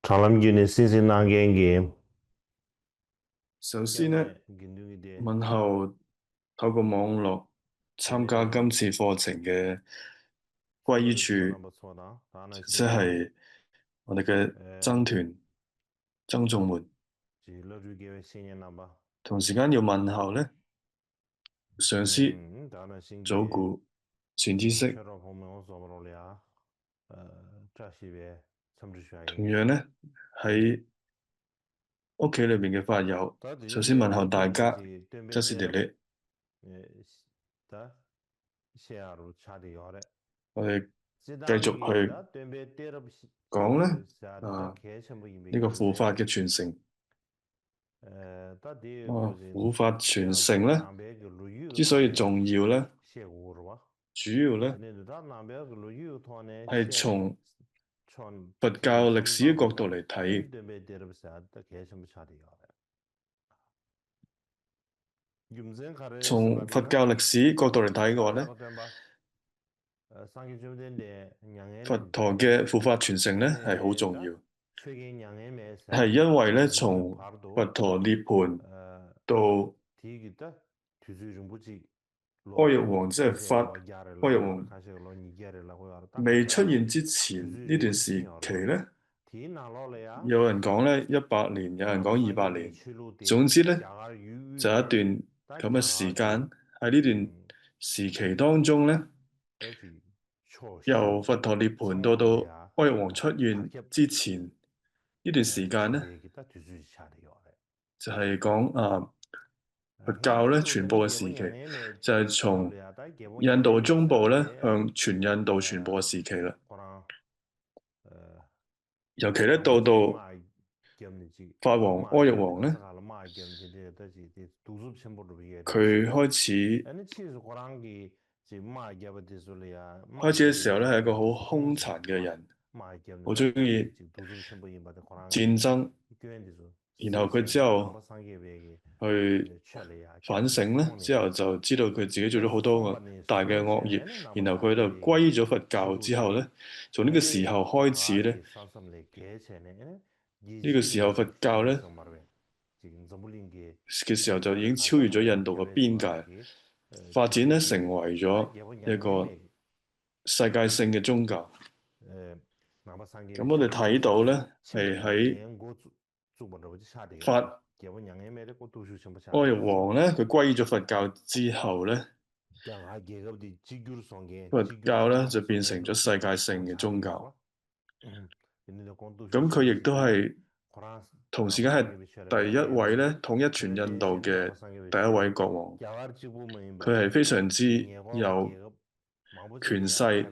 長諗住你先先冷鏡嘅，首先呢，問候透過網絡參加今次課程嘅歸處，即係我哋嘅僧團僧眾們。同時間要問候呢，上師、祖古、善知識。同樣呢，喺屋企裏面嘅法友，首先問候大家，則是哋你。我哋繼續去講呢，呢個護法嘅傳承。護法傳承呢，之所以重要呢，主要呢係從佛教歷史嘅角度嚟睇。從佛教歷史角度嚟睇嘅話呢，佛陀嘅護法傳承呢係好重要，係因為呢，從佛陀涅槃到阿育王，即係法阿育王未出現之前呢段時期呢，有人講呢100年，有人講200年，總之呢，就一段咁嘅時間。喺呢段時期當中呢，由佛陀涅槃到阿育王出現之前呢段時間呢，就係講佛教咧傳播嘅時期，就係從印度中部咧向全印度傳播嘅時期啦。尤其咧到法王阿育王咧，佢開始嘅時候咧係一個好兇殘嘅人，好中意戰爭。然後佢之後去反省咧，之後就知道佢自己做咗好多大嘅惡業，然後佢就歸依咗佛教之後咧，從呢個時候開始咧，呢個時候佛教咧嘅時候就已經超越咗印度嘅邊界，發展咧成為咗一個世界性嘅宗教。咁我哋睇到咧係喺法阿育王咧，佢歸依咗佛教之後咧，佛教咧就變成咗世界性嘅宗教。咁佢亦都係同時間係第一位咧統一全印度嘅第一位國王。佢係非常之有權勢、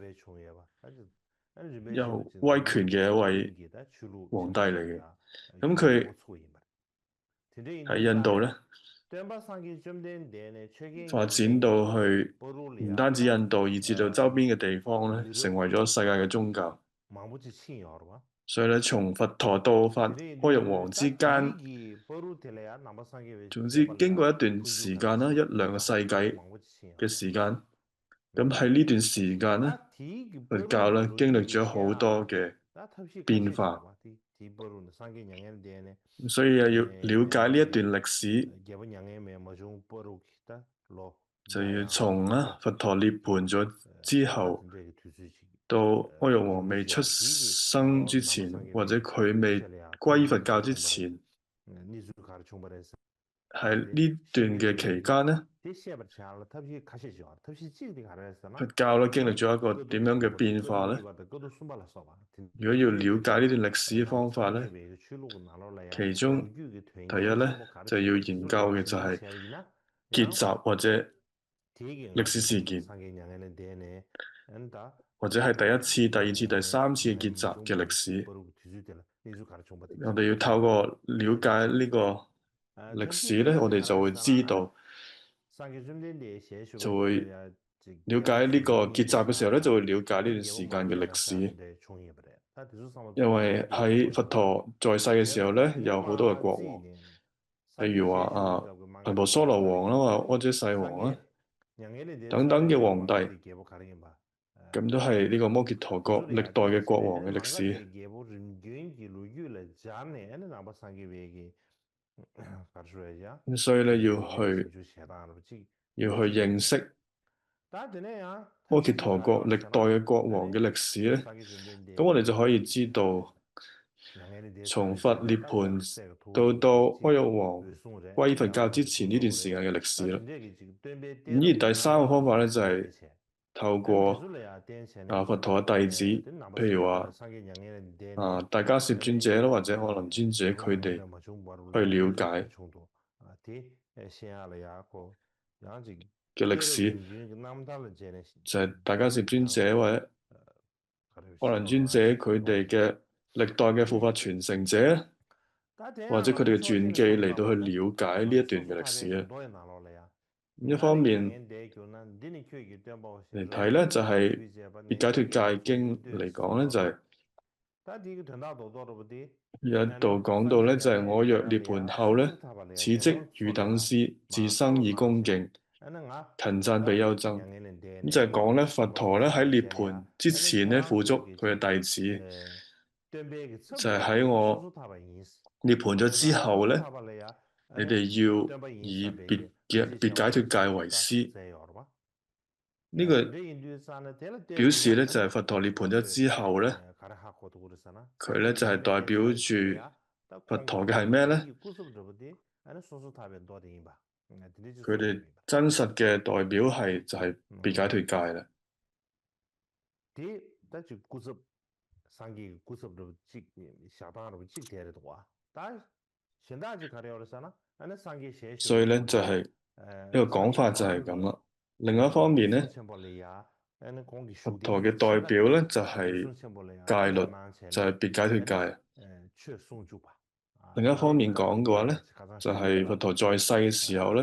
有威權嘅一位皇帝嚟嘅。咁佢喺印度咧發展到去唔單止印度，以至到周邊嘅地方咧，成為咗世界嘅宗教。所以咧，從佛陀到法阿育王之間，總之經過一段時間啦，1-2個世紀嘅時間。咁喺呢段時間咧，佛教咧經歷咗好多嘅變化。所以要了解呢一段歷史，就要從佛陀涅槃咗之後，到阿育王未出生之前，或者佢未歸依佛教之前，喺呢段嘅期間呢，佛教咧經歷咗一個點樣嘅變化呢？如果要了解呢段歷史嘅方法呢，其中第一呢，就要研究嘅就係結集或者歷史事件，或者係第一次、第二次、第三次嘅結集嘅歷史。我哋要透過了解呢個歷史呢，我哋就會知道，就會了解呢個結集嘅時候呢，就會了解呢段時間嘅歷史。因為喺佛陀在世嘅時候呢，有好多嘅國王，例如話頻婆娑羅王啦，或者阿闍世王啦，等等嘅皇帝。咁都係呢個摩羯陀國歷代嘅國王嘅歷史。咁所以咧要去認識摩羯陀國歷代嘅國王嘅歷史咧，咁我哋就可以知道從佛涅槃到阿育王歸佛教之前呢段時間嘅歷史啦。咁而第三個方法咧就係透過佛陀嘅弟子，譬如話大迦葉尊者啦，或者可能尊者佢哋去了解嘅歷史，就係大迦葉尊者或者可能尊者佢哋嘅歷代嘅護法傳承者，或者佢哋嘅傳記嚟到去了解呢一段嘅歷史啊。一方面嚟睇咧，就係別解脫戒經嚟講咧，就係有一度講到咧，就係我若涅槃後咧，此即汝等師自生以恭敬勤讚比丘僧。咁就係講咧，佛陀咧喺涅槃之前咧，付囑佢嘅弟子，就係喺我涅槃咗之後咧，你哋要以別解脫戒為師。呢個表示咧，就係佛陀涅槃咗之後咧，佢咧就係代表住佛陀嘅係咩咧？佢哋真實嘅代表係就係別解脫戒啦。所以咧就係呢個講法就係咁啦。另外一方面咧，佛陀嘅代表咧就係戒律，就係別解脫戒。另一方面講嘅話咧，就係佛陀在世嘅時候咧，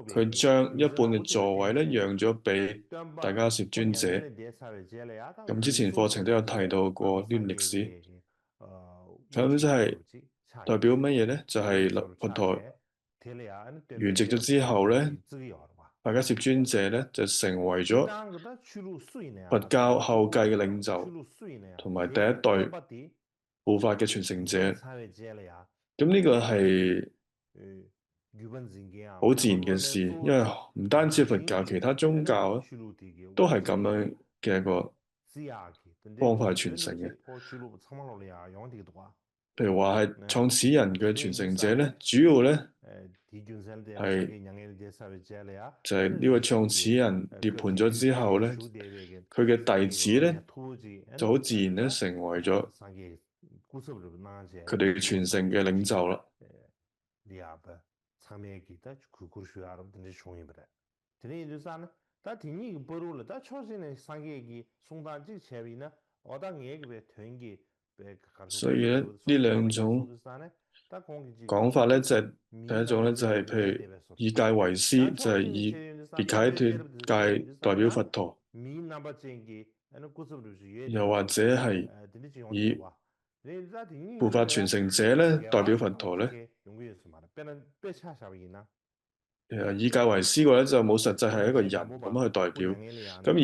佢將一半嘅座位咧讓咗俾大迦葉尊者。咁之前課程都有提到過呢段歷史。咁即係代表乜嘢咧？就係佛陀圓寂咗之後咧，大迦葉尊者咧就成為咗佛教後繼嘅領袖，同埋第一代護法嘅傳承者。咁呢個係好自然嘅事，因為唔單止佛教，其他宗教都係咁樣嘅一個方法去傳承嘅。譬如話係創始人嘅傳承者咧，主要咧係就係呢位創始人涅槃咗之後咧，佢嘅弟子咧就好自然咧成為咗佢哋傳承嘅領袖啦。所以咧呢兩種講法咧，就係第一種咧就係譬如以戒為師，就係以別解脫戒代表佛陀，又或者係以護法傳承者咧代表佛陀咧。以戒為師嘅話咧就冇實際係一個人咁樣去代表，咁而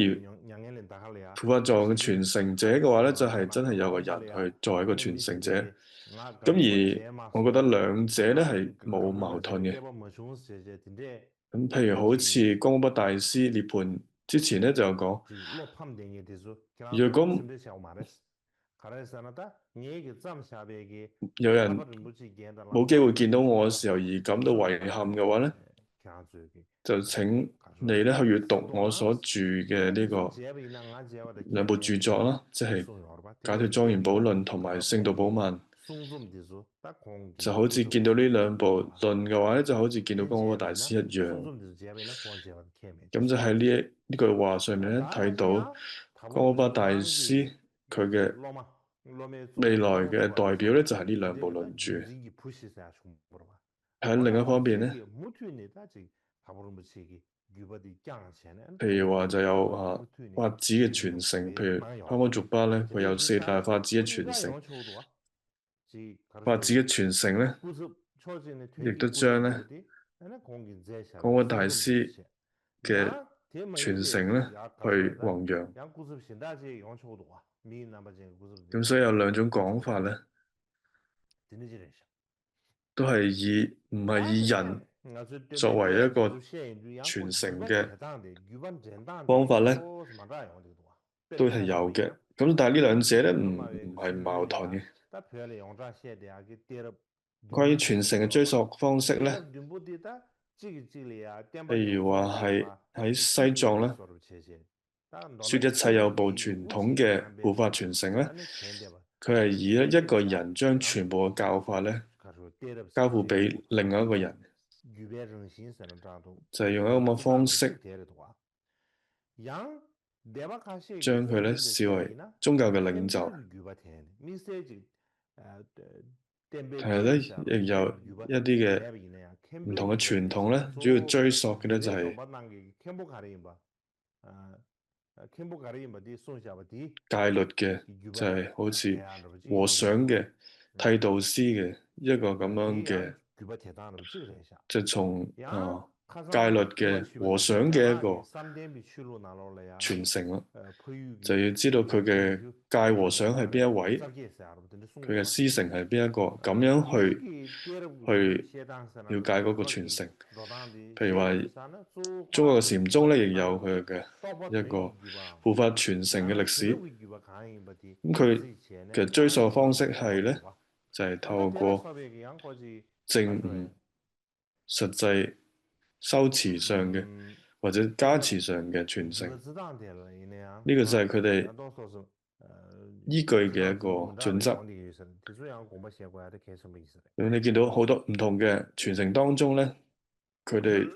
護法藏嘅傳承者嘅話咧就係真係有個人去作為一個傳承者，咁而我覺得兩者咧係冇矛盾嘅。咁譬如好似江巴大師涅槃之前咧就有講，如果有人冇機會見到我嘅時候而感到遺憾嘅話咧，就請你咧去閱讀我所著嘅呢個兩部著作啦，即係《解脫莊嚴寶論》同埋《聖道寶鬘》。就好似見到呢兩部論嘅話咧，就好似見到江巴大師一樣。咁就喺呢句話上面咧睇到江巴大師佢嘅未來嘅代表咧就係呢兩部論著。喺另一方面咧，譬如話就有法子嘅傳承，譬如帕繃喀巴咧，佢有四大法子嘅傳承。法子嘅傳承咧，亦都將咧江巴大師嘅傳承咧去弘揚。咁所以有兩種講法咧，都係唔係以人作為一個傳承嘅方法咧，都係有嘅。咁但係呢兩者咧唔係矛盾嘅。關於傳承嘅追溯方式咧，譬如話係喺西藏咧，說一切有部傳統嘅護法傳承咧，佢係以一個人將全部嘅教法咧交付俾另外一個人，就係用一個咁嘅方式將佢咧視為宗教嘅領袖。係咧，亦有一啲嘅唔同嘅傳統咧，主要追溯嘅咧就係戒律嘅，就係好似和尚嘅、剃度師嘅一個咁樣嘅，就從戒律嘅和尚嘅一個傳承咯，就要知道佢嘅戒和尚係邊一位，佢嘅師承係邊一個，咁樣去了解嗰個傳承。譬如話中國嘅禪宗咧，亦有佢嘅一個護法傳承嘅歷史。咁佢嘅追溯方式係咧，就係透過證悟、實際修持上嘅或者加持上嘅傳承，呢個就係佢哋依據嘅一個準則。咁你見到好多唔同嘅傳承當中咧，佢哋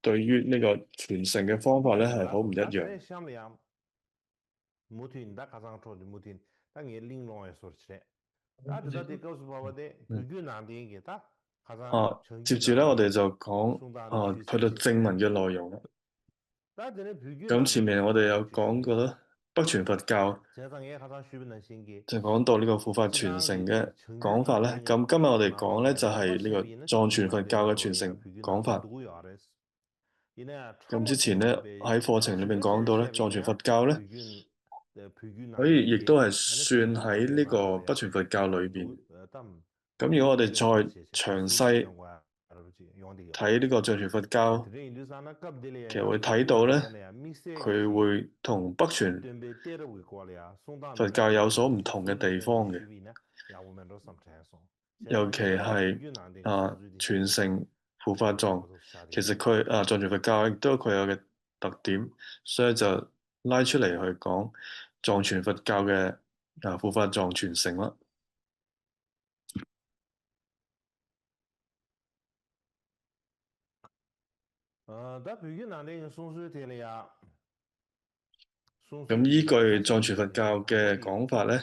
對於呢個傳承嘅方法咧係好唔一樣。接住咧，我哋就講去到正文嘅內容啦。咁前面我哋有講過啦，北傳佛教就講到呢個護法傳承嘅講法咧。咁今日我哋講咧就係呢個藏傳佛教嘅傳承講法。咁之前咧喺課程裏面講到咧，藏傳佛教咧，所以亦都係算喺呢個北傳佛教裏邊。咁如果我哋再詳細睇呢個藏傳佛教，其實會睇到咧，佢會同北傳佛教有所唔同嘅地方嘅，尤其係傳承護法藏，其實佢藏傳佛教亦都有佢有嘅特點，所以就拉出嚟去講藏傳佛教嘅護法藏傳承啦。咁依據藏傳佛教嘅講法咧，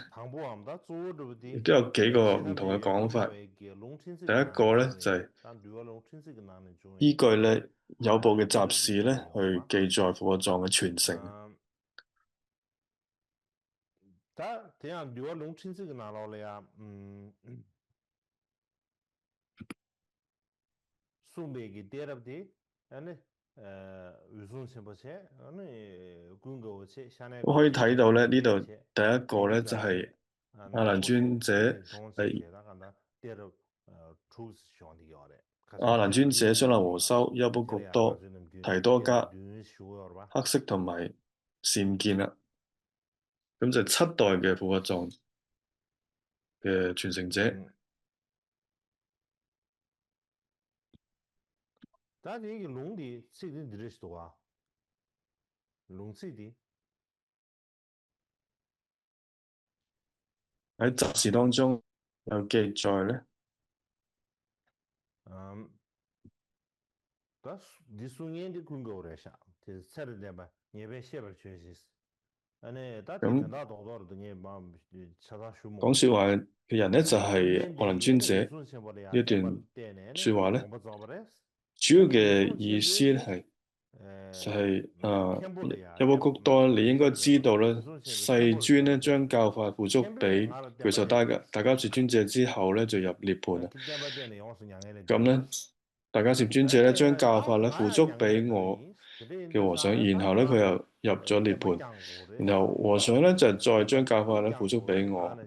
亦都有幾個唔同嘅講法。第一個咧就係依據咧有部嘅雜事咧去記載護法藏嘅傳承。可以睇到咧，呢度第一個咧就係阿難尊者係阿難尊者、雙林和修、優卜局多、提多迦、黑色同埋善見啦。咁就7代嘅護法藏嘅傳承者。喺雜事當中有記載咧。咁講説話嘅人咧，就係阿難尊者呢一段説話咧，主要嘅意思咧係就係優卜局多，你應該知道咧，世尊咧將教法付囑俾具受大迦葉尊者之後咧，就入涅槃啦。咁咧，大迦葉尊者咧將教法咧付囑俾我，嘅和尚，然後咧佢又入咗涅槃，然後和尚咧就再將教法咧付囑俾我，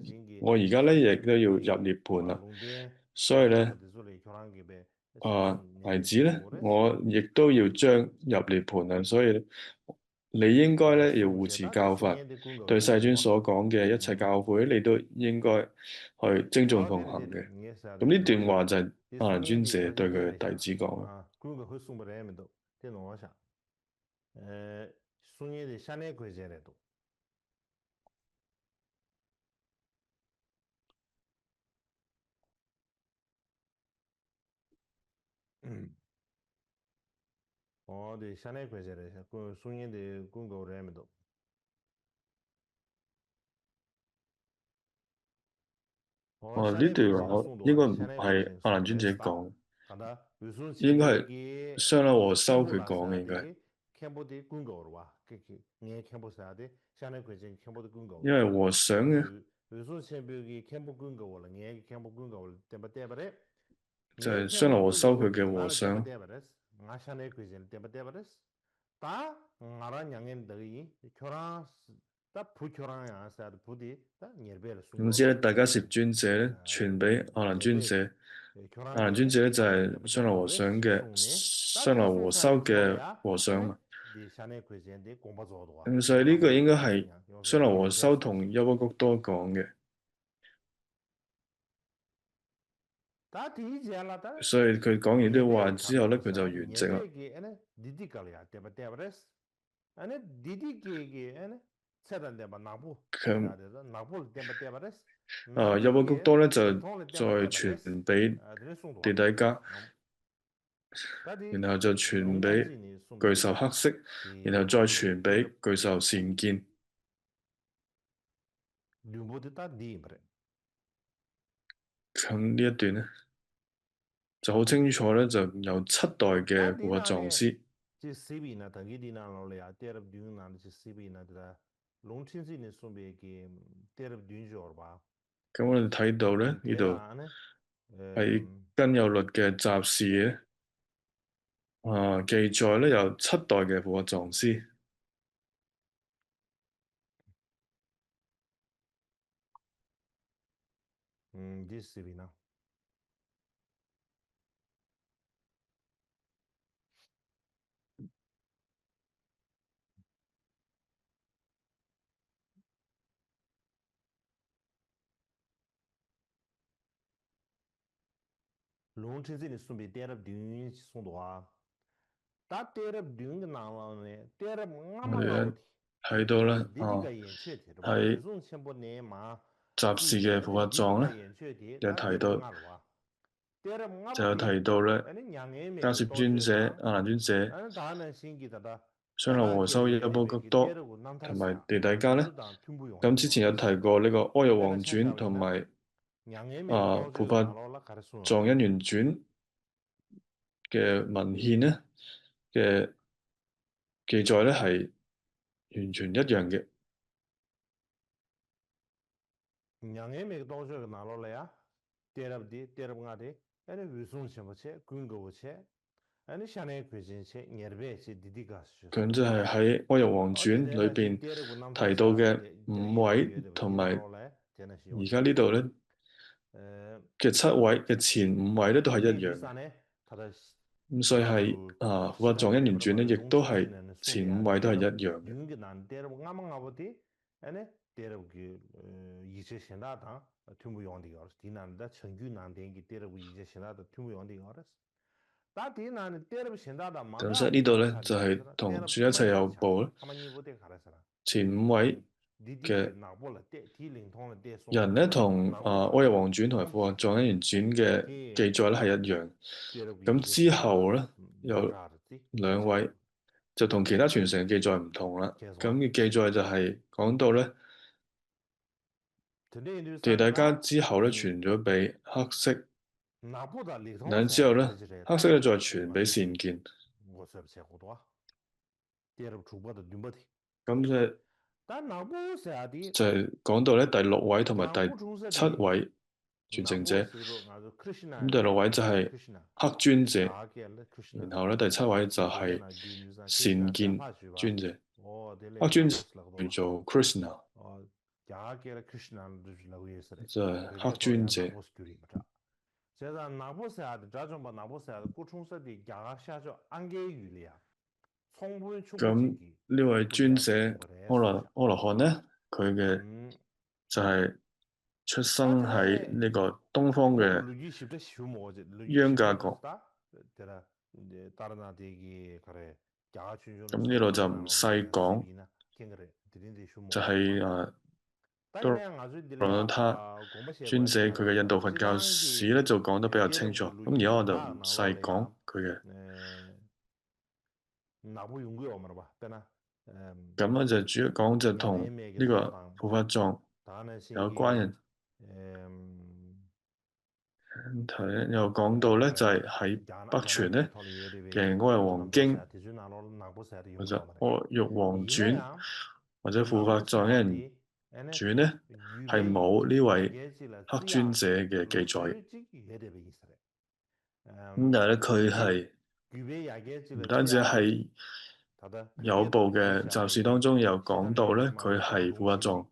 我而家咧亦都要入涅槃啦，所以咧弟子咧我亦都要將入涅槃啦，所以你應該咧要護持教法，對世尊所講嘅一切教誨，你都應該去精進奉行嘅。咁呢段話就係阿難尊者對佢嘅弟子講。哦，呢段話我應該唔係阿難尊者講，應該係雙柳和修佢講嘅，應該係。因為和尚咧就係雙柳和修佢嘅和尚。總之咧，大迦葉尊者咧傳俾阿難尊者，阿難尊者咧就係雙流和尚嘅雙流和修嘅和尚嘛。咁所以呢個應該係雙流和修同優波谷多講嘅，所以佢講完呢啲話之後咧，佢就完寂啦。咁優波谷多咧就再傳俾地底家，然後就傳俾具壽黑色，然後再傳俾具壽善見。咁呢一段咧就好清楚咧，就有7代嘅護法藏師。咁我哋睇到咧，呢度喺根有律嘅雜事咧，記載咧有7代嘅護法藏師。我哋咧睇到咧，喺雜事嘅護法藏咧，就有提到咧，迦葉尊者、阿難尊者、雙流和修優波谷多同埋地底家咧。咁之前有提過呢個《阿育王傳》同埋護法藏因緣傳嘅文獻咧嘅記載咧係完全一樣嘅。咁即係喺《阿育王傳》裏邊提到嘅5位，同埋而家呢度咧嘅7位嘅前5位咧都係一樣嘅。咁所以係護法藏因緣傳咧，亦都係前5位都係一樣嘅。咁所以呢度咧就係同轉一切有部咧前5位嘅人咧，同《阿育王傳》同埋《護法藏因緣傳》嘅記載咧係一樣。咁之後咧有2位就同其他傳承嘅記載唔同啦。咁嘅記載就係講到咧地底家之後咧傳咗俾黑色，然之後咧黑色咧再傳俾善見。咁就係講到咧第6位同埋第7位傳承者。咁第六位就係黑尊者，然後咧第七位就係善見尊者。黑尊者叫做 Krishna，就係黑尊者。咁呢位尊者阿羅漢咧，佢嘅就係出生喺呢個東方嘅央家國。咁呢度就唔細講，就係多羅他尊者佢嘅印度佛教史咧就講得比較清楚。咁而家我就唔細講佢嘅。咁咧就主要講就同呢個護法藏有關嘅。睇咧又講到咧就係喺北傳咧嘅《阿育王經》或者《阿育王傳》或者護法藏一人傳咧係冇呢位黑尊者嘅記載嘅。咁但係咧佢係唔單止係有部嘅集事當中有講到咧，佢係護法藏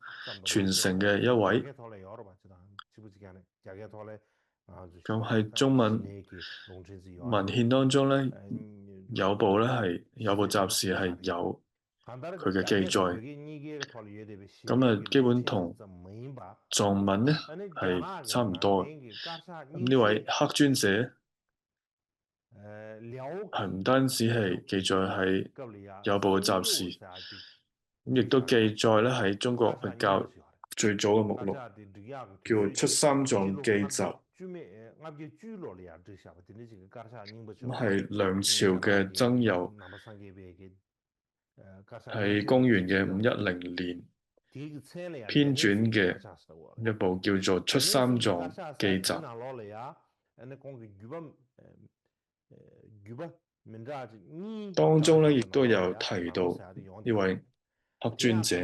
傳承嘅一位。咁喺中文文獻當中咧，有部集事係有佢嘅記載。咁啊，基本同藏文咧係差唔多嘅。咁呢位黑尊者係唔單止係記載喺有部嘅集事，咁亦都記載咧喺中國佛教最早嘅目錄，叫《出三藏記集》。咁係梁朝嘅僧友喺公元嘅510年編纂嘅一部叫做《出三藏記集》。當中咧亦都有提到呢位黑尊者。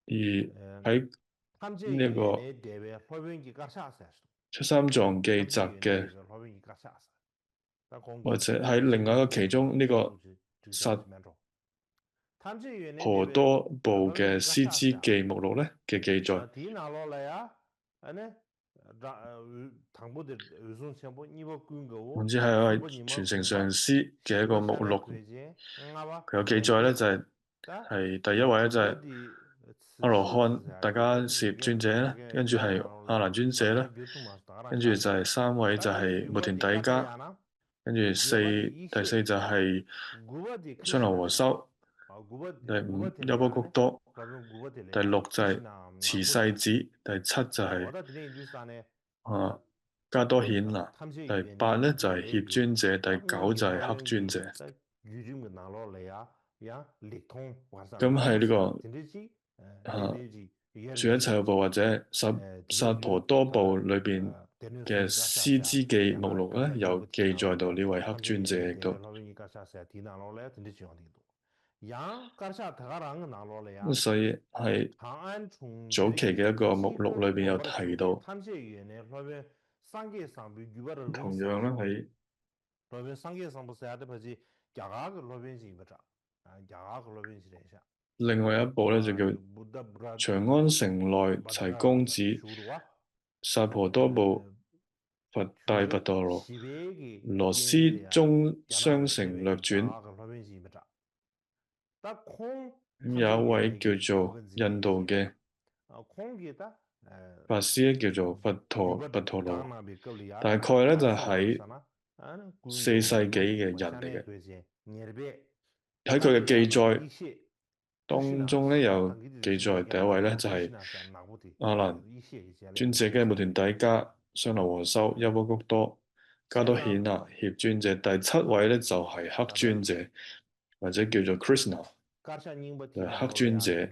而喺呢個出三藏記集嘅，或者喺另外一個其中呢個薩婆多部嘅師資記目錄咧嘅記載，唔知係一位傳承上師嘅一個目錄，佢有記載咧就係第一位咧就係阿羅漢大迦葉尊者啦，跟住係阿難尊者啦，跟住就係3位就係末田底迦，跟住第四就係雙流和修，第5優波谷多，第6就係慈世子，第7就係加多顯那，第8咧就係協尊者，第9就係黑尊者。咁喺呢個住一切有部或者薩婆多部裏邊嘅師資記目錄咧，有記載到呢位黑尊者亦都。所以係早期嘅一個目錄裏邊有提到，同樣咧喺另外一部咧就叫長安城內齊公子薩婆多部佛大佛陀羅斯中相承略傳。咁有一位叫做印度嘅法師咧，叫做佛陀羅，大概咧就喺4世紀嘅人嚟嘅。喺佢嘅記載當中咧，有記載第一位咧就係阿難尊者嘅末田底迦、雙流和修、優波谷多、加多顯那、協尊者。第7位咧就係黑尊者，或者叫做 Krishna， 黑尊者。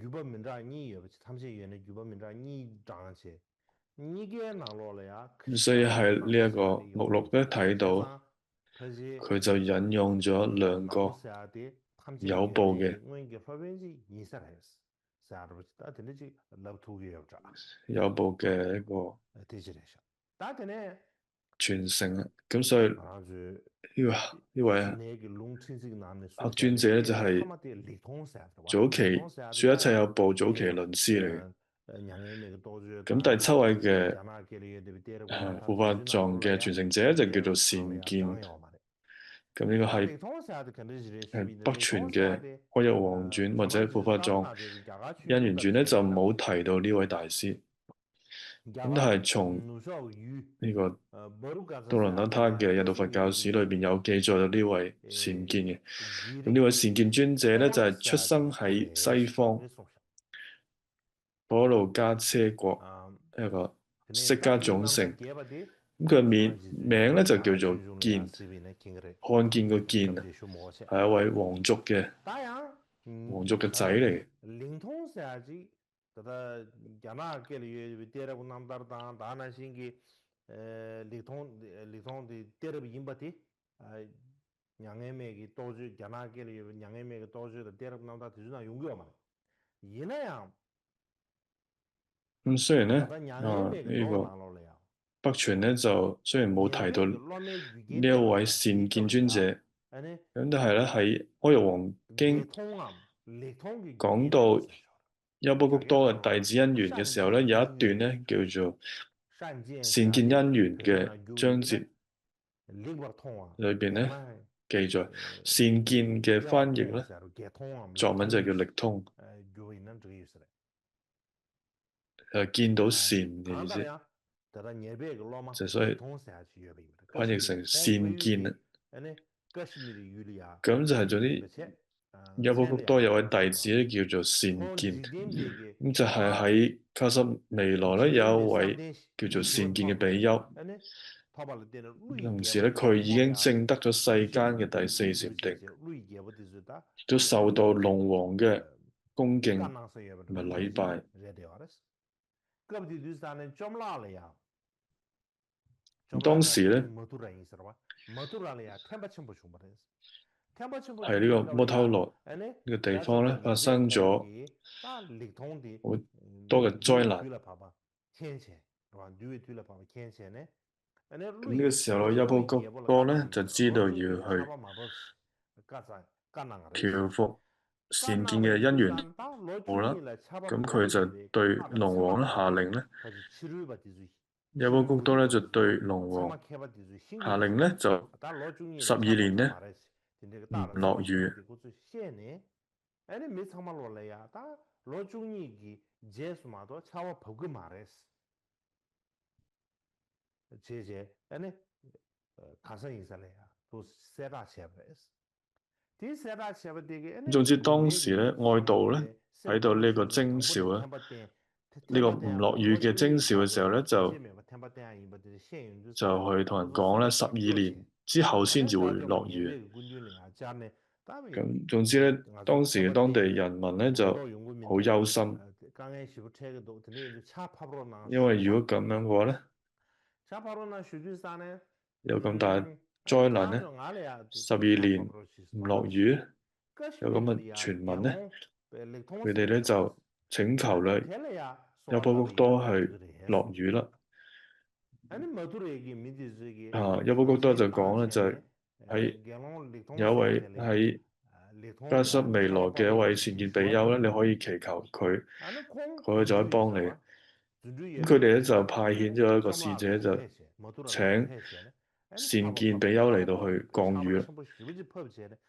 所以喺呢一個目錄咧睇到，佢就引用咗2個有部嘅有部嘅一個傳承啊。咁所以呢位黑專者咧就係早期說一切有部早期嘅論師嚟嘅。咁第7位嘅護法藏嘅傳承者就叫做善見。咁呢個係北傳嘅《開玉皇傳》或者護法藏因緣傳咧就冇提到呢位大師。咁但係從呢個杜倫那他嘅印度佛教史裏邊有記載到呢位善見嘅。咁呢位善見尊者咧就係出生喺西方婆羅迦車國一個釋迦種姓。咁佢嘅名咧就叫做見，看見個見啊，係一位皇族嘅仔嚟嘅。咁雖然咧呢個北傳咧就雖然冇提到呢一位善見尊者，咁但係咧喺《開玉皇經》講到優波谷多嘅弟子因緣嘅時候咧，有一段咧叫做善見因緣嘅章節裏邊咧記載善見嘅翻譯咧，作文就叫力通，見到善嘅意思，就所以翻譯成善見啦。咁就係做啲優波谷多有位弟子咧叫做善見，咁就係喺卡什彌羅咧有一位叫做善見嘅比丘，同時咧佢已經證得咗世間嘅第四禪定，亦都受到龍王嘅恭敬同埋禮拜。咁當時咧喺呢個摩偷羅呢個地方咧發生咗好多嘅災難。咁呢個時候優波谷多咧就知道要去調伏善見嘅因緣好啦，咁佢就對龍王下令咧，優波谷多咧就對龍王下令咧就12年咧唔落雨。總之當時咧外道咧喺度呢個徵兆咧，呢個唔落雨嘅徵兆嘅時候咧，就去同人講咧12年之後先至會落雨。咁總之咧，當時嘅當地人民咧就好憂心，因為如果咁樣嘅話咧，有咁大災難咧，12年唔落雨，有咁嘅傳聞咧，佢哋咧就請求咧優波谷多去落雨啦。優波谷多就講咧，就係喺有一位喺加濕彌羅嘅一位善見比丘咧，你可以祈求佢，佢就可以幫你。咁佢哋咧就派遣咗一個使者，就請善見比丘嚟到去降雨啦。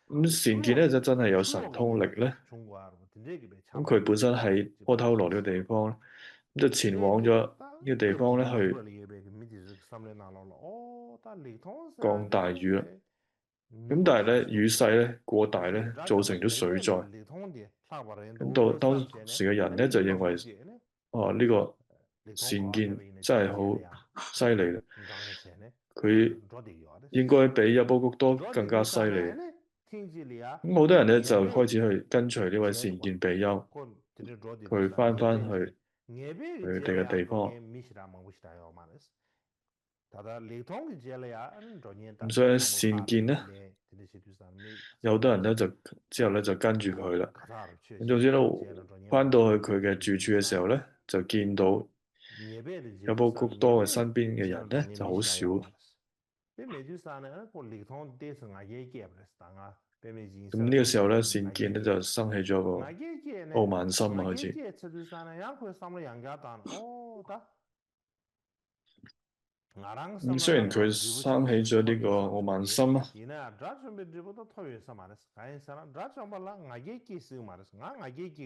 咁善見咧就真係有神通力咧。咁佢本身喺波偷羅呢個地方，咁就前往咗呢個地方咧去降大雨啦。咁但係咧雨勢咧過大咧，造成咗水災。咁到當時嘅人咧就認為，呢個善見真係好犀利啦，佢應該比優波谷多更加犀利。咁好多人咧就開始去跟隨呢位善見比丘，佢翻去佢哋嘅地方。咁所以咧善見咧，有好多人咧就之後咧就跟住佢啦。咁總之咧，翻到去佢嘅住處嘅時候咧，就見到有布谷多嘅身邊嘅人咧就好少。咁呢個時候咧，善見咧就生起咗個傲慢心啊，開始。雖然佢生起咗呢個傲慢心啊，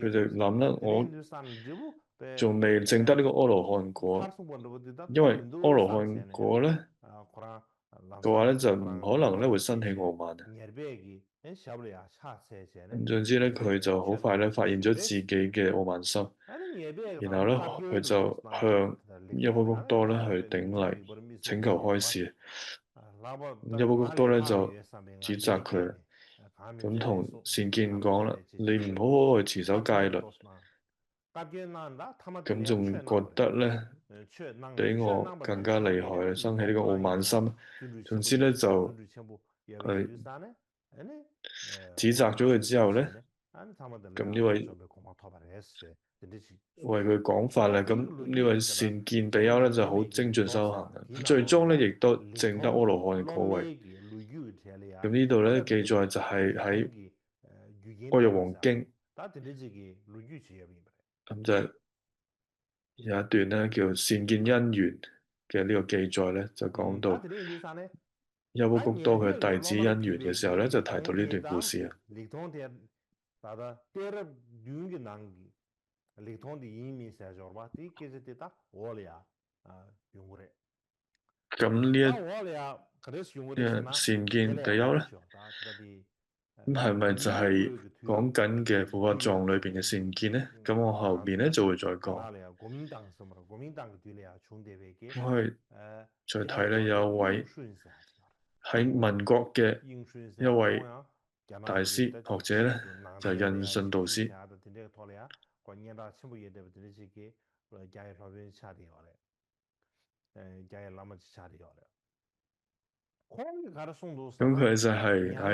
佢就諗啦，我仲未證得呢個阿羅漢果，因為阿羅漢果咧嘅話咧就唔可能咧會生起傲慢啊。咁總之咧，佢就好快咧發現咗自己嘅傲慢心，然後咧佢就向優波谷多咧去頂禮，請求開示。優波谷多咧就指責佢，咁同善見講啦，你唔好好去持守戒律，咁仲覺得咧比我更加厲害，生起呢個傲慢心。總之咧就指責咗佢之後咧，咁呢位為佢講法啦，咁呢位善見比丘咧就好精進修行嘅，最終咧亦都證得阿羅漢嘅果位。咁呢度咧記載就係喺《阿育王經》，咁就有一段咧叫善見因緣嘅呢個記載咧，就講到優波谷多佢弟子因緣嘅時候咧，就提到呢段故事啊。咁呢一善見比丘咧，咁係咪就係講緊嘅《護法藏》裏邊嘅善見咧？咁我後邊咧就會再講。我係再睇咧，有一位喺民國嘅一位大師學者咧，就係印順導師。咁佢就係喺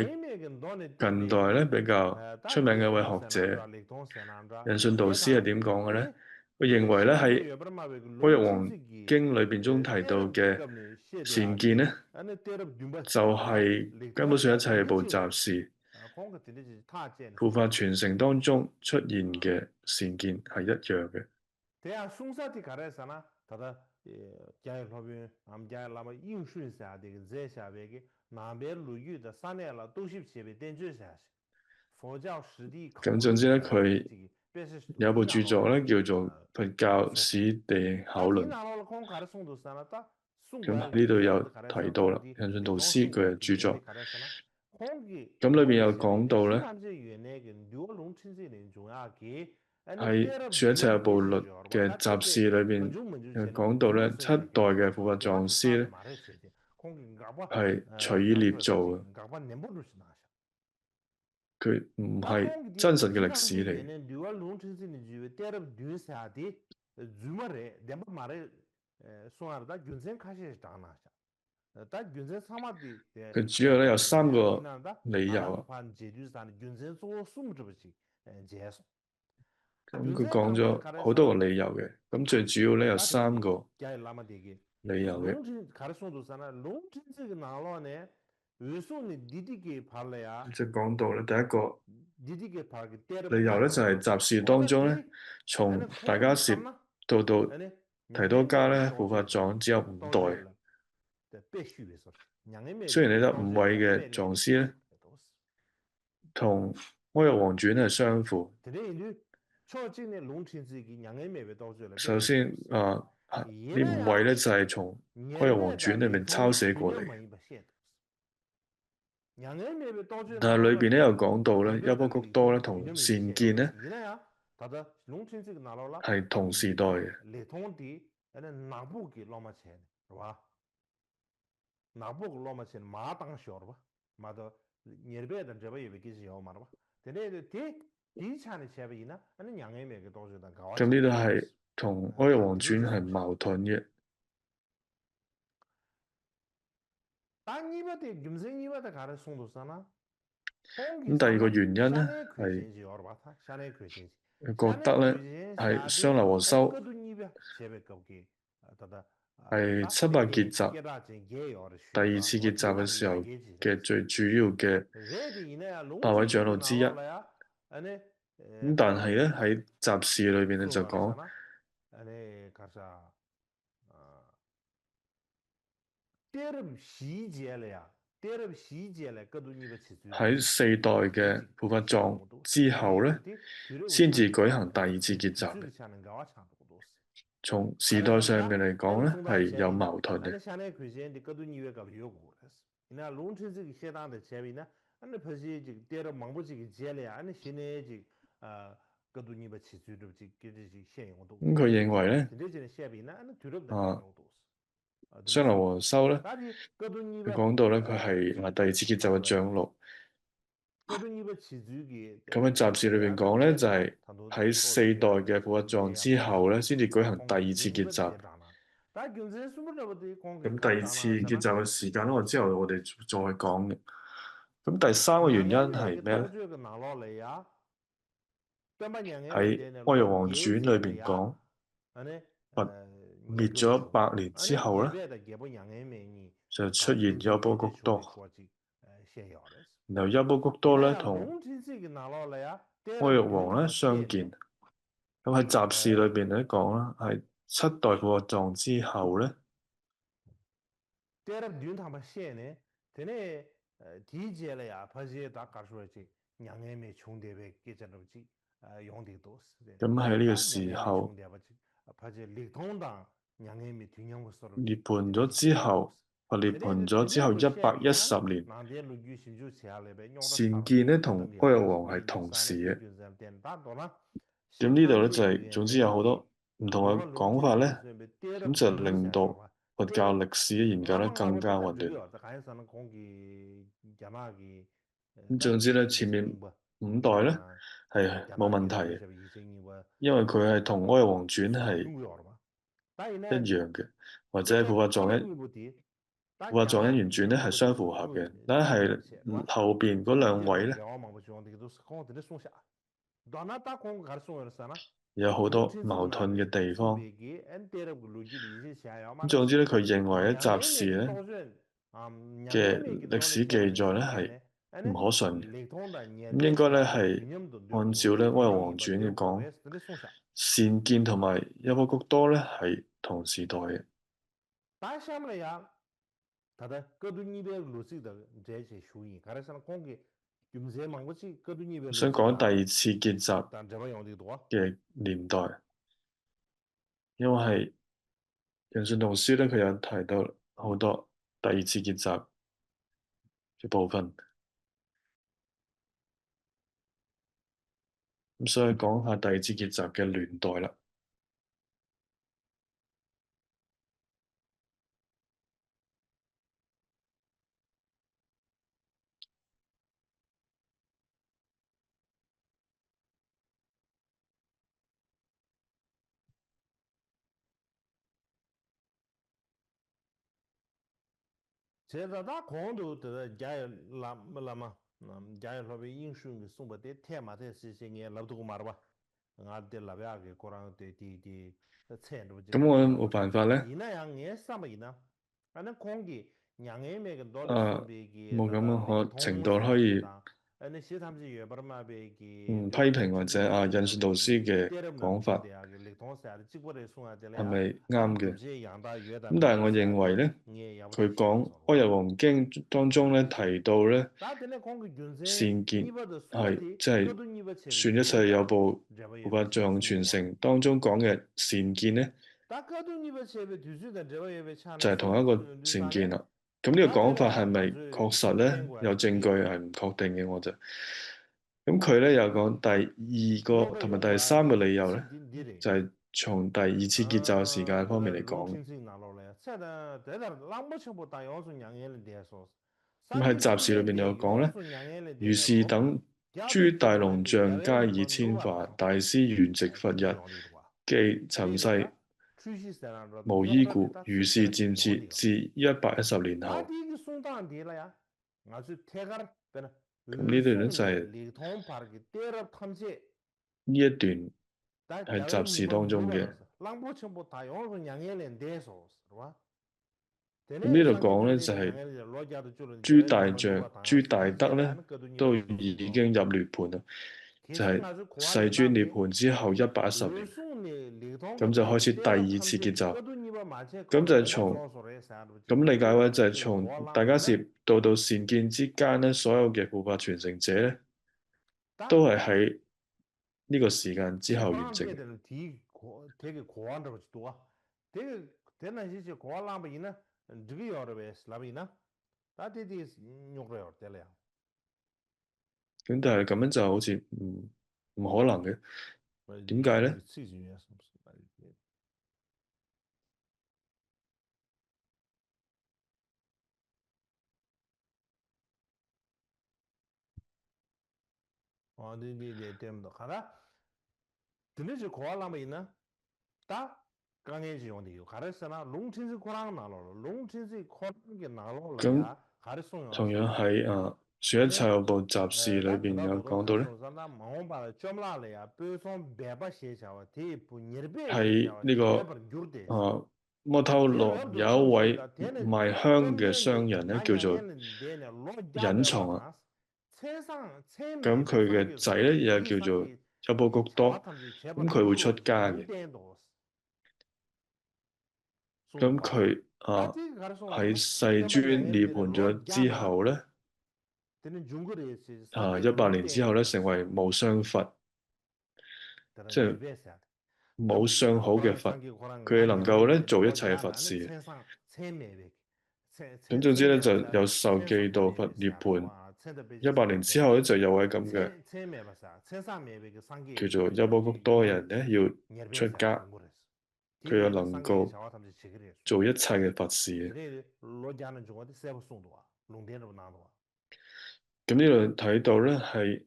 近代咧比較出名嘅一位學者。印順導師係點講嘅咧？佢認為咧喺《阿育王經》裏邊中提到嘅善見咧，就係根本上一切嘅部雜事，護法傳承當中出現嘅善見係一樣嘅。咁總之咧，佢有部著作咧叫做《佛教史地考論》。咁呢度有提到啦，印順導師佢嘅著作，咁裏邊有講到咧，喺說一切有部律嘅雜事裏邊，講到咧七代嘅護法藏師咧係隨意捏造嘅，佢唔係真實嘅歷史嚟。佢主要咧有三個理由啊。咁佢講咗好多個理由嘅，咁最主要咧有三個理由嘅。即係講到咧，第一個理由咧就係雜事當中咧，從大迦葉到提多迦咧，護法藏只有5代。雖然你得5位嘅藏師咧，同《阿育王傳》係相符。首先呢5位咧就係從《阿育王傳》裏面抄寫過嚟。但係裏邊咧又講到咧，優波谷多咧同善見咧係同時代嘅。咁呢度係同《阿育王傳》係矛盾嘅。咁第二個原因咧係覺得咧係雙流和修係七百結集第二次結集嘅時候嘅最主要嘅8位長老之一。咁但係咧喺集事裏邊咧就講喺4代嘅菩法藏之後咧，先至舉行第二次結集嘅。從時代上面嚟講咧，係有矛盾嘅。咁佢認為咧，雙流和修咧，佢講到咧佢係第二次結集嘅長老。咁喺集事裏邊講咧，就係喺4代嘅菩法藏之後咧，先至舉行第二次結集。咁第二次結集嘅時間咧，我之後我哋再講嘅。咁第三個原因係咩咧？喺《阿育王傳》裏邊講，佛滅咗100年之後咧，就出現優波谷多。然後優波谷多咧同阿育王咧相見。咁喺集事裏邊嚟講啦，係7代菩法藏之後咧。咁喺呢個時候涅槃咗之後，佛涅槃咗之後110年，善見咧同阿育王係同時嘅。咁呢度咧就係總之有好多唔同嘅講法咧，咁就令到佛教歷史嘅研究咧更加混亂。咁總之咧，前面5代咧係冇問題嘅，因為佢係同《阿育王傳》係一樣嘅，或者係《菩法藏因緣傳》咧係相符合嘅。但係後邊嗰2位咧有好多矛盾嘅地方。咁總之咧，佢認為咧集事咧嘅歷史記載咧係唔可信嘅。咁應該咧係按照咧《阿育王傳》嘅講，善見同埋優波谷多咧係同時代嘅。想講第2次結集嘅年代，因為係印順導師咧，佢有提到好多第2次結集嘅部分。咁所以講下第2次結集嘅年代啦。咁我冇辦法咧，冇咁嘅程度可以批評或者印順導師嘅講法係咪啱嘅？咁但係我認為咧，佢講《阿育王經》當中咧提到咧善見係即係算一切有部菩法藏傳承當中講嘅善見咧，就係同一個善見啦。咁呢個講法係咪確實咧？有證據係唔確定嘅，我就咁佢咧又講第2個同埋第3個理由咧，就係從第2次結集嘅時間方面嚟講。咁喺集事裏邊有講咧，如是等諸大龍象皆已遷化，大師圓寂佛日，既塵世無依故如是漸次至110年後。咁呢段咧就係呢一段係集市當中嘅。咁呢度講咧就係諸大將、諸大德咧都已經入涅槃啦，就係世尊涅槃之後110年，咁就開始第二次結集。咁就係咁理解嘅就係從大迦葉到善見之間咧，所有嘅護法傳承者咧，都係喺呢個時間之後完成。咁但係咁樣就好似唔可能嘅，點解咧？咁同樣喺說一切有部集事裏邊有講到咧，喺呢個摩偷羅有一位賣香嘅商人咧，叫做隱藏啊。咁佢嘅仔咧又叫做優波谷多，咁佢會出家嘅。咁佢喺世尊涅槃咗之後咧，100年之後咧，成為無相佛，即係冇相好嘅佛，佢能夠咧做一切嘅佛事。咁總之咧就有受記到佛涅槃100年之後咧，就有位咁嘅叫做優波谷多人咧要出家，佢又能夠做一切嘅佛事嘅。咁呢度睇到咧係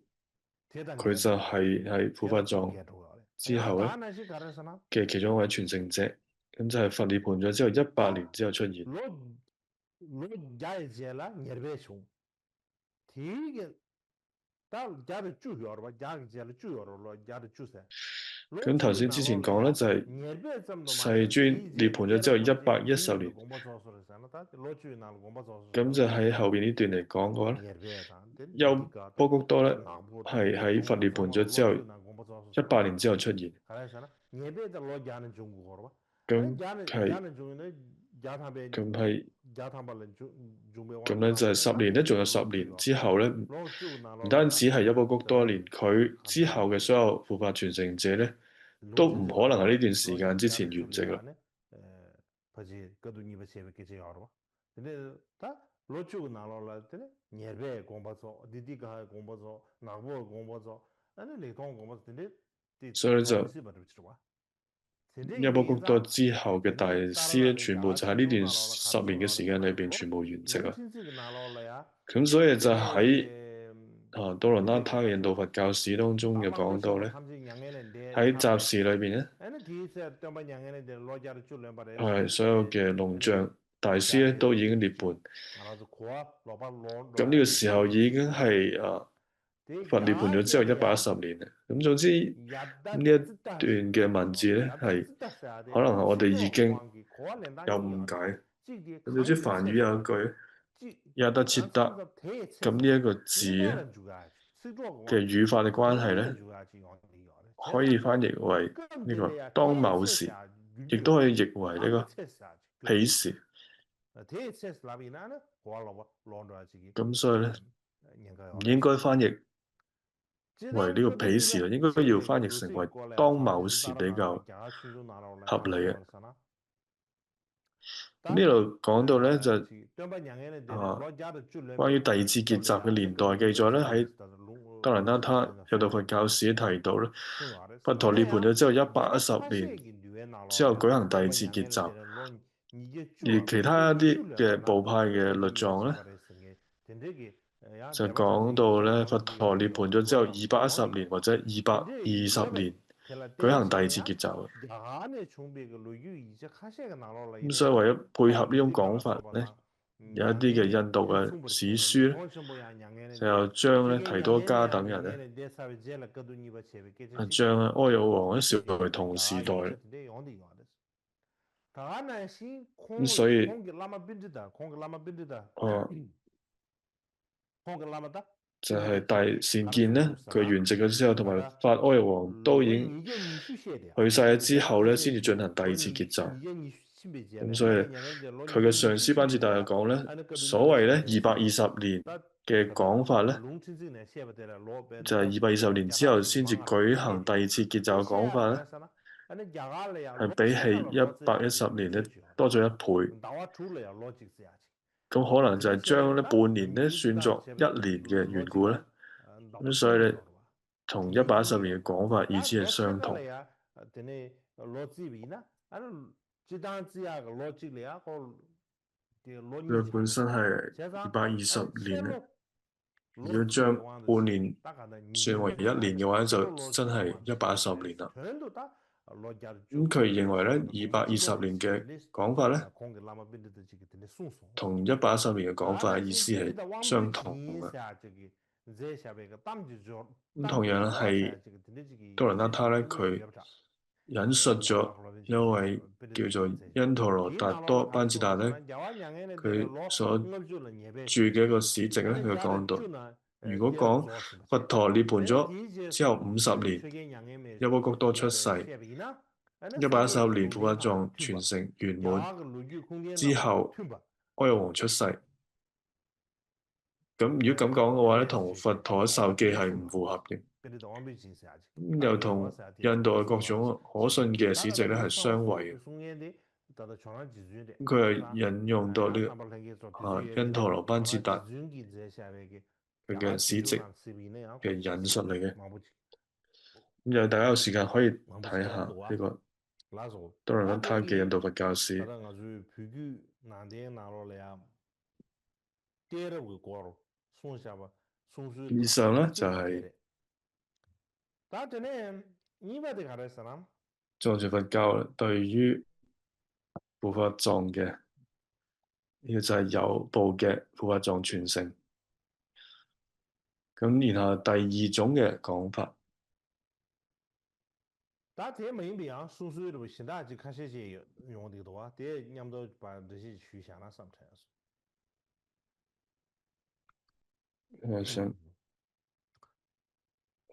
佢就係喺護法藏之後咧嘅其中一位傳承者，咁就係佛涅槃咗之後100年之後出現。咁頭先之前講咧就係世尊涅槃咗之後110年，咁就喺後邊呢段嚟講嘅話咧，優波谷多咧係喺佛涅槃咗之後100年之後出現。咁咧就係10年咧，仲有10年之後咧，唔單止係優波谷多，連佢之後嘅所有護法傳承者咧，都唔可能喺呢段時間之前圓寂啦。所以就優波谷多之後嘅大師咧，全部就喺呢段10年嘅時間裏邊全部圓寂啦。咁所以就喺多羅那他嘅印度佛教史當中就講到咧，喺集事裏邊咧，所有嘅龍象大師咧都已經涅槃。咁呢個時候已經係佛涅槃咗之後110年啦。咁總之呢一段嘅文字咧係可能係我哋已經有誤解。咁總之梵語有一句亞德切德，咁呢一個字咧嘅語法嘅關係咧，可以翻譯為呢個當某時，亦都可以譯為呢個彼時。咁所以咧唔應該翻譯為呢個彼時啦，應該要翻譯成為當某時比較合理啊。咁呢度講到咧就關於第二次結集嘅年代記載咧，喺格蘭納他印度佛教史提到咧，佛陀涅槃咗之後110年之後舉行第二次結集，而其他一啲嘅部派嘅律藏咧，就講到咧佛陀涅槃咗之後210年或者220年舉行第二次結集嘅。咁所以為咗配合呢種講法咧，有一啲嘅印度嘅史書咧，就將咧提多加等人咧，將阿育王咧視為同時代。咁所以，就係大善見咧，佢圓寂咗之後，同埋法阿育王都已經去世咗之後咧，先至進行第二次結集。咁所以佢嘅上司班智達就講咧，所謂咧220年嘅講法咧，就係220年之後先至舉行第二次結集嘅講法咧，係比起110年咧多咗1倍。咁可能就係將咧半年咧算作1年嘅緣故咧。咁所以咧，同110年嘅講法意思係相同。佢本身係220年咧，如果將半年算為1年嘅話，就真係110年啦。咁佢認為咧，220年嘅講法咧，同110年嘅講法意思係相同嘅。咁同樣係多倫納他咧，佢引述咗一位叫做因陀羅達多班智達咧，佢所著嘅一個史籍咧，佢就講到，如果講佛陀涅槃咗之後50年，優波谷多出世，110年佛法藏傳承圓滿之後，阿育王出世。咁如果咁講嘅話咧，同佛陀嘅授記係唔符合嘅。又同印度嘅各種可信嘅史籍咧係相違嘅。佢係引用到呢個因陀羅班智達佢嘅史籍嘅引述嚟嘅。咁又大家有時間可以睇下呢個多倫納他嘅印度佛教史。以上咧就係藏傳佛教對於護法藏嘅呢個就係有部嘅護法藏傳承。咁然後第二種嘅講法，我想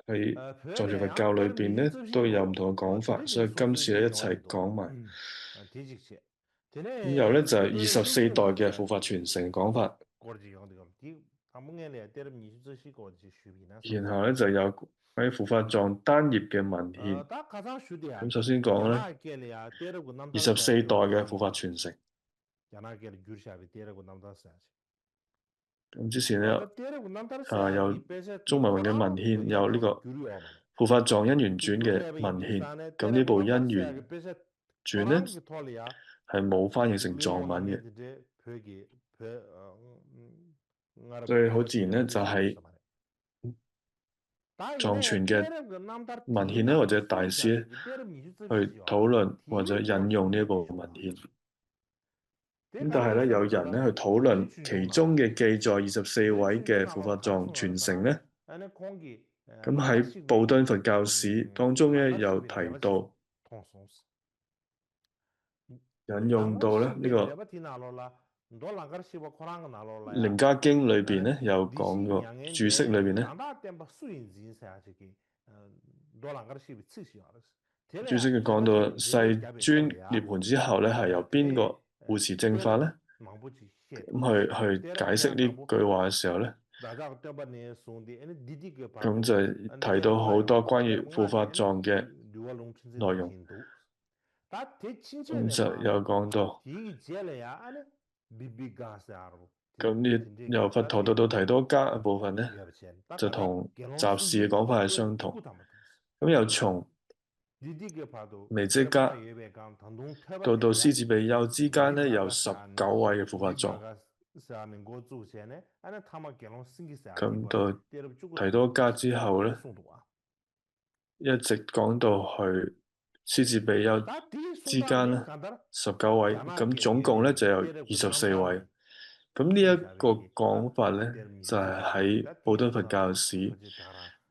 喺藏傳佛教裏邊咧都有唔同嘅講法，所以今次咧一齊講埋。咁然後咧就係24代嘅護法傳承講法，然後咧就有喺護法藏單頁嘅文獻。咁首先講咧24代嘅護法傳承。咁之前咧有中文嘅文獻，有呢個護法藏因緣傳嘅文獻。咁呢部因緣傳咧係冇翻譯成藏文嘅，所以好自然咧就係藏傳嘅文獻咧或者大師咧去討論或者引用呢一部文獻。咁但係咧有人咧去討論其中嘅記載24位嘅護法藏傳承咧，咁喺布敦佛教史當中咧有提到引用到咧呢個楞伽經裏邊咧有講過注釋裏邊咧，注釋嘅講到世尊涅槃之後咧係由邊個護持正法咧？咁去解釋呢句話嘅時候咧，咁就提到好多關於護法藏嘅內容。咁就有講到，咁呢由佛陀到提多加嘅部分咧，就同集士嘅講法係相同。咁又從微積家到獅子比丘之間咧，有19位嘅護法藏。咁到提多加之後咧，一直講到去獅子比丘之間咧19位，咁總共咧就有24位。咁呢一個講法咧，就係喺布敦佛教史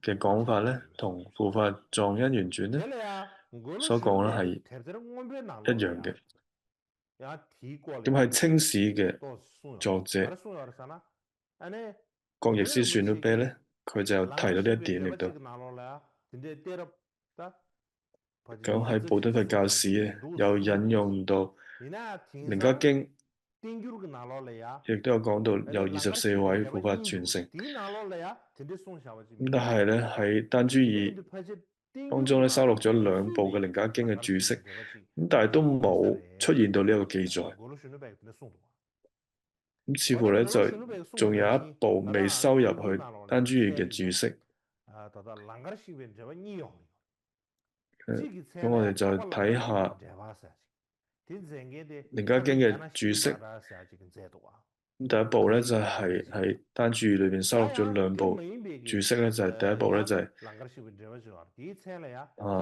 嘅講法咧，同《護法藏因緣傳》咧所講咧係一樣嘅。咁喺清史嘅作者國譯師算都啤咧，佢就提到呢一點，亦都咁喺布敦佛教史咧，有引用到《楞伽經》，亦都有講到有24位護法傳承。咁但係咧喺丹珠爾當中咧收錄咗2部嘅《楞伽經》嘅注釋，咁但係都冇出現到呢一個記載。咁似乎咧就仲有一部未收入去丹珠爾嘅注釋。咁我哋就睇下《楞伽經》嘅注釋。咁第一部咧就係喺丹珠爾裏邊收錄咗2部注釋咧，就係第一部咧就係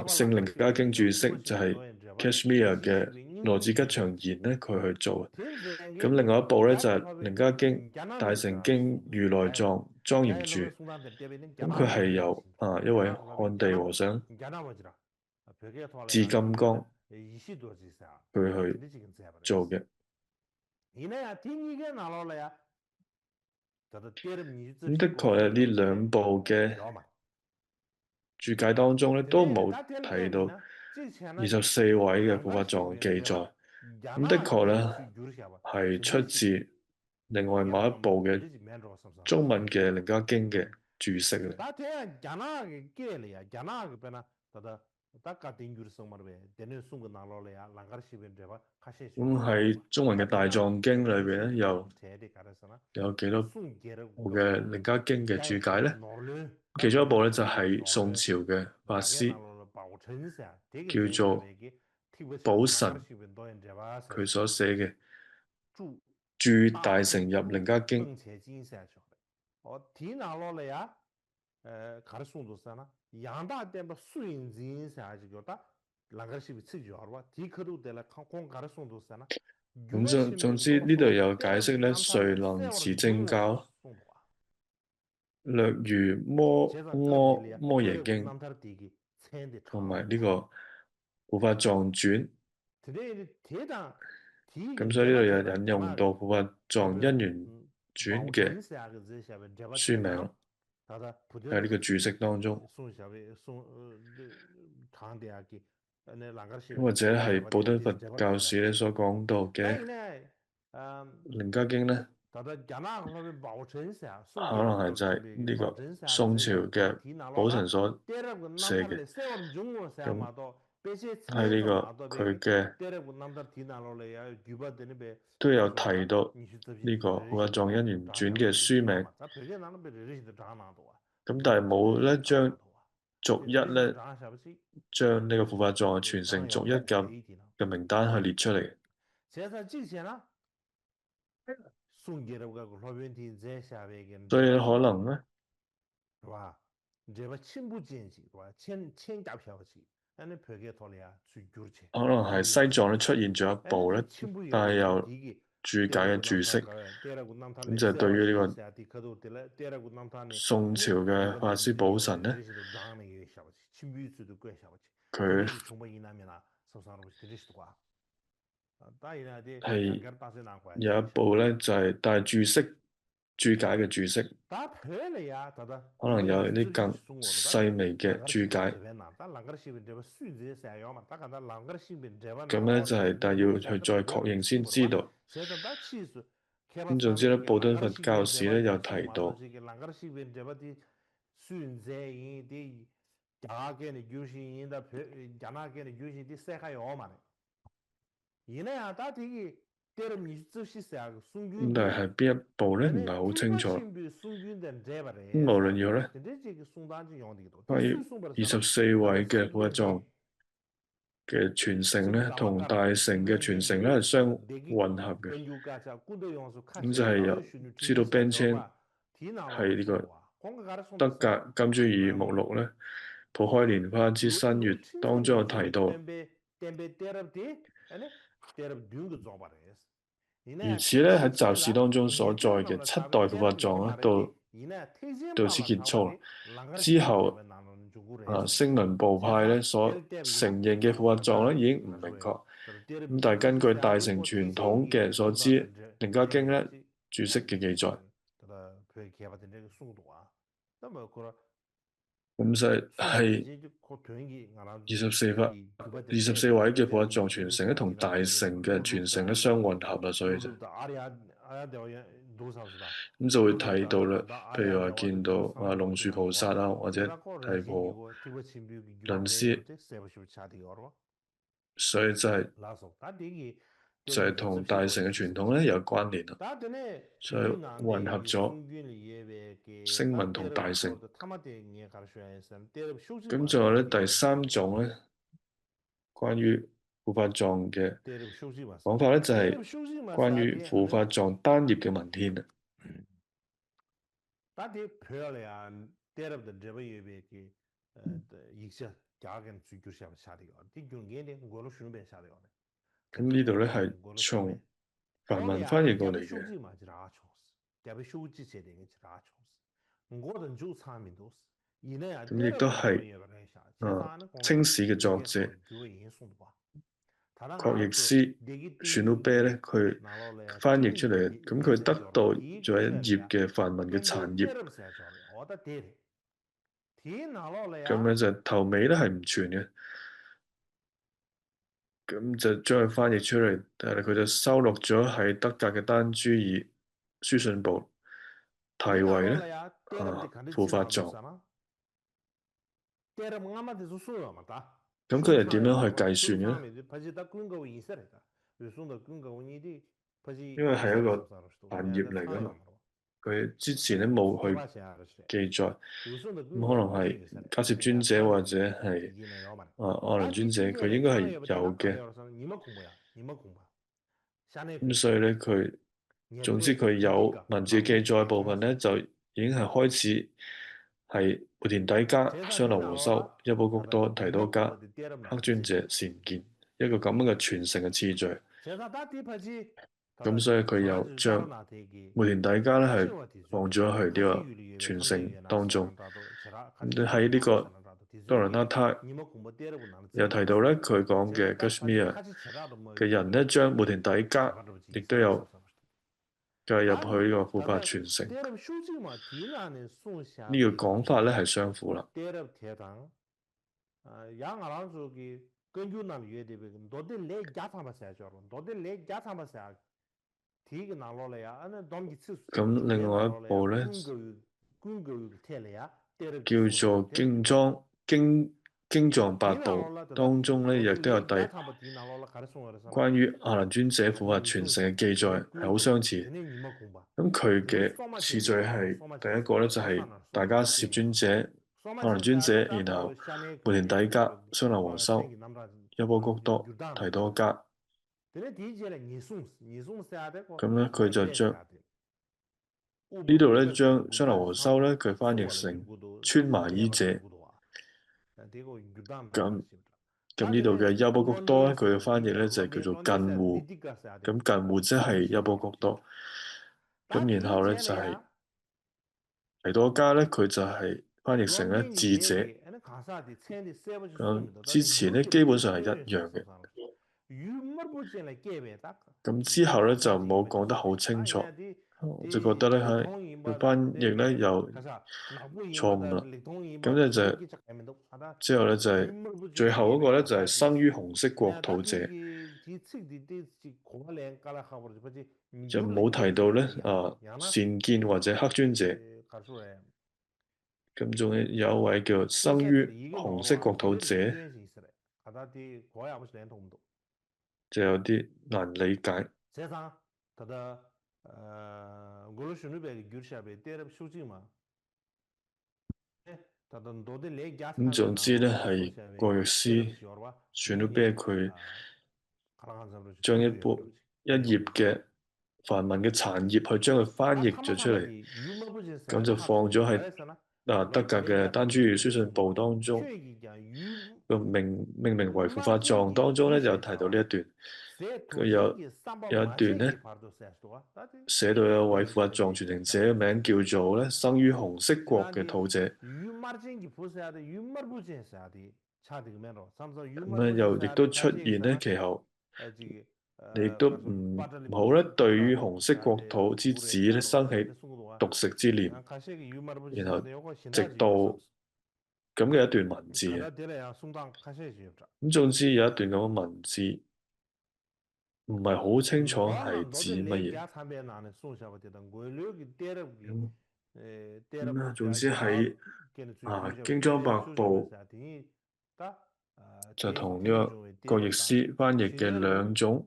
聖楞伽經注釋，就係 Kashmir 嘅羅智吉祥賢咧佢去做嘅。咁另外一部咧就係《楞伽經大乘經如來藏莊嚴注》，咁佢係由一位漢地和尚智金剛佢去做嘅。咁的確呢2部嘅注解當中咧都冇提到24位嘅護法藏嘅記載。咁的確咧係出自另外某一部嘅中文嘅《楞伽經》嘅注釋嚟。咁喺中文嘅大藏經裏邊咧，有幾多部嘅《楞伽經》嘅注解咧？其中一部咧就係宋朝嘅法師叫做寶神，佢所寫嘅注大乘入楞伽經。咁總之呢度有解釋咧，誰能持正教，略如摩訶摩耶經同埋呢個護法藏傳。咁所以呢度有引用到護法藏因緣傳嘅書名喺呢個注釋當中。或者係布敦佛教史咧所講到嘅楞伽經咧，可能係就係呢個宋朝嘅寶神所寫嘅。咁喺呢個佢嘅都有提到呢個護法藏因緣傳嘅書名。咁但係冇咧將逐一咧將呢個護法藏嘅傳承逐一嘅名單去列出嚟。所以可能咧，可能係西藏咧出現咗一部咧，但係有注解嘅注釋。咁就對於呢個宋朝嘅法師寶神咧，佢係有一部咧就係但係注解嘅注釋，可能有啲更細微嘅注解。咁咧就係但係要去再確認先知道。咁總之咧，布敦佛教史咧有提到。咁但係邊一部咧唔係好清楚。咁無論如何咧，係24位嘅護法藏嘅傳承咧，同大乘嘅傳承咧係相混合嘅。咁就係由知道 Ben Chan 係呢個德格金珠爾目錄咧，蒲開蓮花之新月當中有提到，如此咧喺集市當中所在嘅七代護法藏咧，到此結束啦。之後聲聞部派咧所承認嘅護法藏咧已經唔明確。咁但係根據大乘傳統嘅所知，《楞伽經》咧注釋嘅記載。咁就係24位嘅護法藏傳承咧，同大乘嘅傳承咧相混合啦，所以咁就會睇到啦。譬如話見到龍樹菩薩啊，或者提婆論師，所以就係同大乘嘅傳統咧有關聯啦，所以混合咗聲聞同大乘。咁仲有咧第三種咧，關於護法藏嘅講法咧，就係關於護法藏單頁嘅文獻啊。咁呢度咧係從梵文翻譯過嚟嘅，咁亦都係清史嘅作者確譯師旋努啤咧，佢翻譯出嚟嘅。咁佢得到咗一頁嘅梵文嘅殘頁，咁咧就頭尾咧係唔全嘅。咁就將佢翻譯出嚟，但係佢就收錄咗喺德格嘅丹珠爾書信部，題為咧護法藏。咁佢係點樣去計算嘅咧？因為係一個殘頁嚟㗎嘛，佢之前咧冇去記載，咁可能係迦葉尊者或者係阿難尊者，佢應該係有嘅。咁所以咧，總之佢有文字記載部分咧，就已經係開始係末田底迦、雙流和修、優波谷多、提多迦、黑尊者、善見一個咁樣嘅傳承嘅次序。咁所以佢又將末田底迦咧係放咗去呢個傳承當中。咁喺呢個多倫那他又提到咧，佢講嘅 Kashmir 嘅人咧，將末田底迦亦都有介入去呢個護法傳承。呢個講法咧係相符啦。咁另外一部咧叫做經藏八部當中咧，亦都有關於阿難尊者護法傳承嘅記載係好相似。咁佢嘅次序係第一個咧就係大迦葉尊者、阿難尊者，然後末田底迦、雙流和修、優波谷多、提多迦。咁咧佢就將呢度咧將雙流和修咧佢翻譯成穿麻衣者。咁呢度嘅優波谷多咧，佢嘅翻譯咧就係叫做近護。咁近護即係優波谷多。咁然後咧就係提多迦咧，佢就係翻譯成咧智者。咁之前咧基本上係一樣嘅。咁之後咧就冇講得好清楚，我就覺得咧係翻譯咧又錯誤啦。咁咧就之後咧就係最後嗰個咧就係生於紅色國土者，就冇提到咧善見或者黑尊者。咁仲有一位叫生於紅色國土者，就有啲難理解。咁總之咧係過藥師旋努啤佢將一頁嘅梵文嘅殘頁去將佢翻譯咗出嚟，咁就放咗喺德國嘅單朱語書信部當中個命名為護法藏當中咧，有提到呢一段。佢有一段咧寫到有位護法藏傳承者嘅名叫做咧生於紅色國嘅土者。咁咧又亦都出現咧其後。你亦都唔好咧，對於紅色國土之子咧生起獨食之念，然後直到咁嘅一段文字啊。咁總之有一段咁嘅文字，唔係好清楚係指乜嘢。總之喺經莊百部就同呢個郭易斯翻譯嘅兩種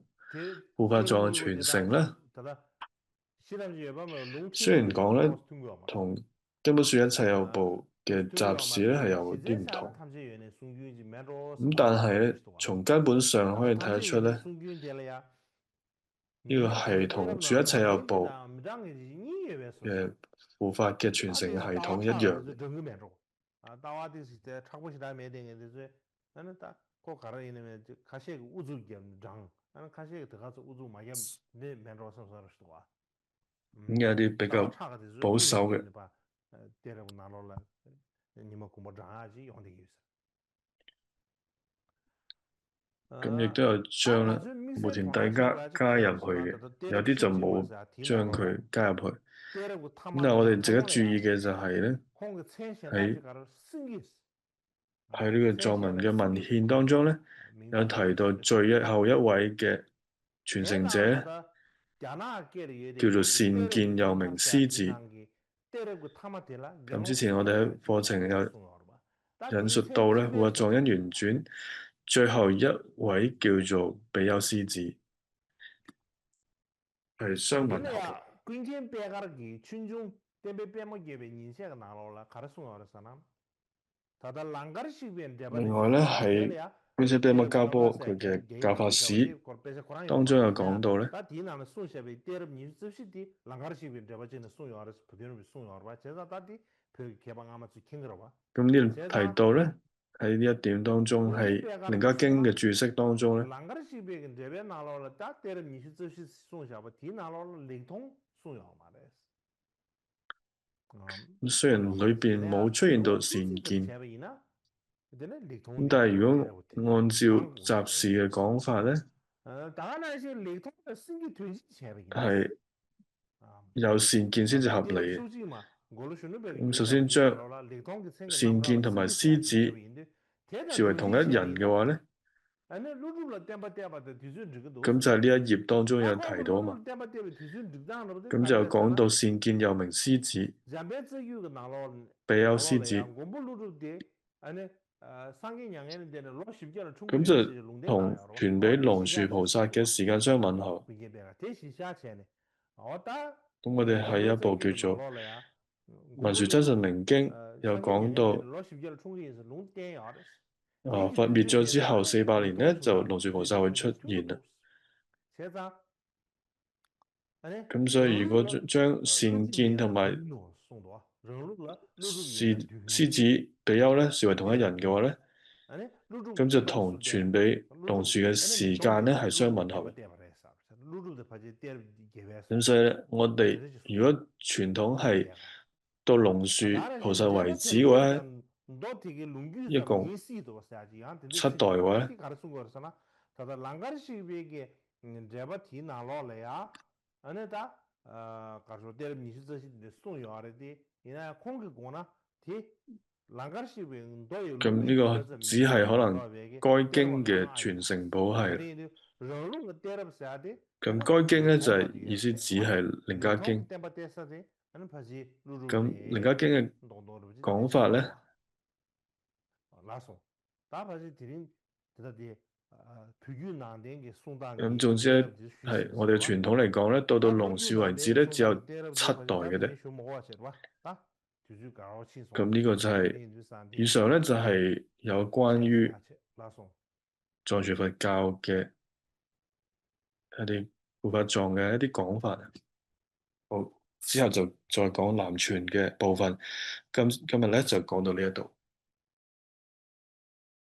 護法藏嘅傳承咧，雖然講咧同根本說一切有部嘅集市咧係有啲唔同，咁但係咧從根本上可以睇得出咧，呢個係同說一切有部嘅護法嘅傳承系統一樣嘅。咁有啲比較保守嘅。咁亦都有將咧無田帝家加入去嘅，有啲就冇將佢加入去。咁但係我哋值得注意嘅就係咧，喺呢個藏文嘅文獻當中咧，有提到最後一位嘅傳承者咧，叫做善見又名獅子。咁之前我哋喺課程有引述到咧《護法藏因緣傳》，最後一位叫做比丘獅子，係相吻合。另外咧喺觀世音膠波佢嘅教法史當中有講到咧，咁呢度提到咧喺呢一點當中係《楞伽經》嘅注釋當中咧，咁雖然裏邊冇出現到善見，咁但係如果按照集市嘅講法咧，係有善見先至合理嘅。咁首先將善見同埋獅子視為同一人嘅話咧，咁就係呢一頁當中有提到啊嘛。咁就講到善見又名獅子，比丘獅子。咁就同傳俾龍樹菩薩嘅時間相吻合。咁我哋喺一部叫做《文殊真實名經》又講到，佛滅咗之後400年咧，就龍樹菩薩會出現啦。咁所以如果將善見同埋獅子比丘咧視為同一人嘅話咧，咁就同傳俾龍樹嘅時間咧係相吻合嘅。咁所以咧，我哋如果傳統係到龍樹菩薩為止嘅話，一共7代嘅話咧，咁呢個只係可能該經嘅傳承譜系。咁該經咧就係意思只係楞伽經。咁楞伽經嘅講法咧，咁總之咧係我哋嘅傳統嚟講咧，到龍樹為止咧只有7代嘅啫。咁呢個就係以上咧就係有關於藏傳佛教嘅一啲護法藏嘅一啲講法。好。之後就再講南傳嘅部分。今日咧就講到呢一度。